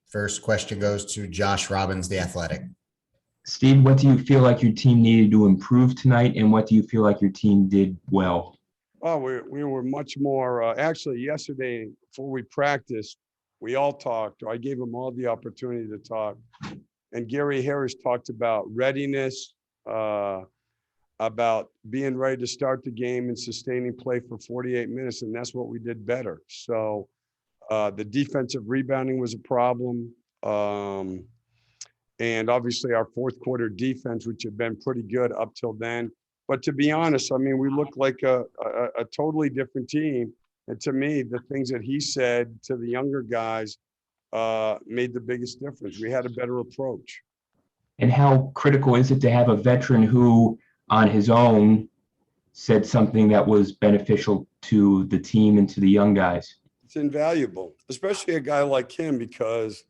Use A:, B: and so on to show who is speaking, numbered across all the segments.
A: First question goes to Josh Robbins, The Athletic.
B: Steve, what do you feel like your team needed to improve tonight, and what do you feel like your team did well?
C: Oh, we were much more, actually yesterday before we practiced, we all talked, or I gave them all the opportunity to talk. And Gary Harris talked about readiness, about being ready to start the game and sustaining play for 48 minutes. And that's what we did better. So the defensive rebounding was a problem. And obviously our fourth quarter defense, which had been pretty good up till then. But to be honest, I mean, we looked like a totally different team. And to me, the things that he said to the younger guys made the biggest difference. We had a better approach.
B: And how critical is it to have a veteran who, on his own, said something that was beneficial to the team and to the young guys?
C: It's invaluable, especially a guy like him, because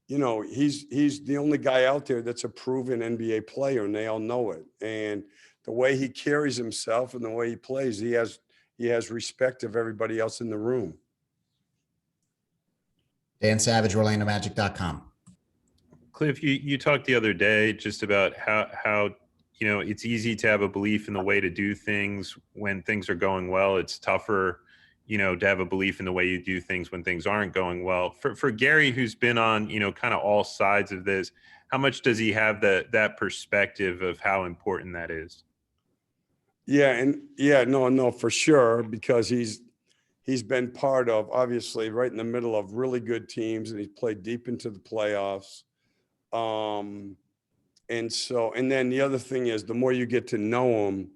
C: you know, he's the only guy out there that's a proven NBA player, and they all know it. And the way he carries himself and the way he plays, he has respect of everybody else in the room.
A: Dan Savage, OrlandoMagic.com.
D: Cliff, you talked the other day just about how it's easy to have a belief in the way to do things when things are going well. It's tougher, to have a belief in the way you do things when things aren't going well. For Gary, who's been on, kind of all sides of this, how much does he have that perspective of how important that is?
C: No, for sure, because he's been part of, obviously, right in the middle of really good teams, and he's played deep into the playoffs. And then the other thing is, the more you get to know him,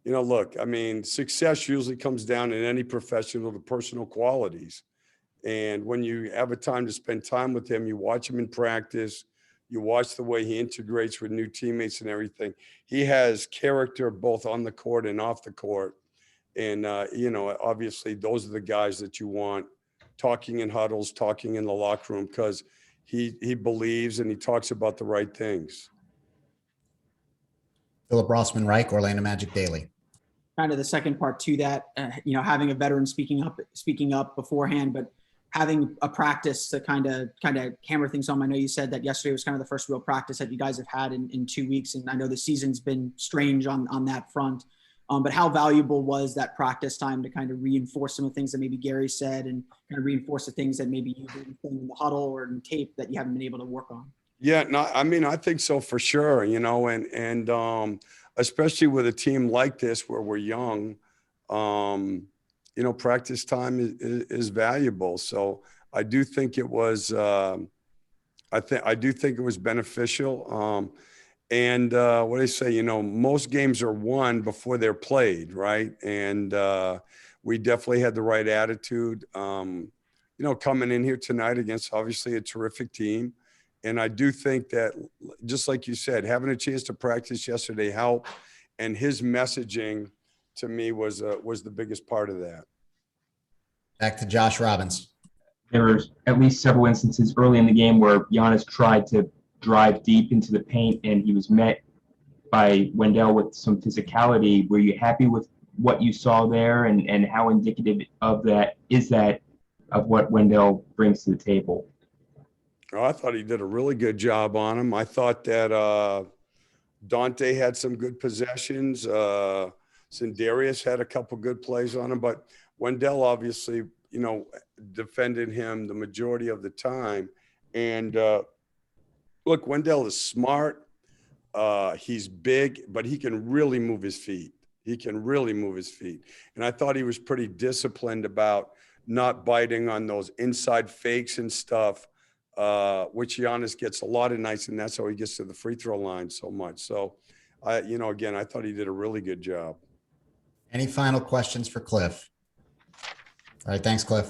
C: look, I mean, success usually comes down in any professional to personal qualities. And when you have a time to spend time with him, you watch him in practice, you watch the way he integrates with new teammates and everything. He has character both on the court and off the court. And, obviously those are the guys that you want talking in huddles, talking in the locker room, because he believes and he talks about the right things.
A: Philip Rossman Reich, Orlando Magic Daily.
E: Kind of the second part to that, having a veteran speaking up beforehand, but having a practice to kind of hammer things home. I know you said that yesterday was kind of the first real practice that you guys have had in 2 weeks. And I know the season's been strange on that front. But how valuable was that practice time to kind of reinforce some of the things that maybe Gary said, and kind of reinforce the things that maybe you've been in the huddle or in tape that you haven't been able to work on?
C: Yeah, no, I mean, I think so for sure, and especially with a team like this where we're young, practice time is valuable. So I do think it was, I do think it was beneficial. And what I say, most games are won before they're played, right? And we definitely had the right attitude, coming in here tonight against obviously a terrific team. And I do think that, just like you said, having a chance to practice yesterday helped, and his messaging to me was the biggest part of that.
A: Back to Josh Robbins.
B: There were at least several instances early in the game where Giannis tried to drive deep into the paint, and he was met by Wendell with some physicality. Were you happy with what you saw there, and how indicative of that is that of what Wendell brings to the table?
C: Oh, I thought he did a really good job on him. I thought that Dante had some good possessions. Sindarius had a couple good plays on him, but Wendell obviously, defended him the majority of the time. And look, Wendell is smart. He's big, but he can really move his feet. And I thought he was pretty disciplined about not biting on those inside fakes and stuff, which Giannis gets a lot of nights, and that's how he gets to the free throw line so much. So, again, I thought he did a really good job.
A: Any final questions for Cliff? All right. Thanks, Cliff.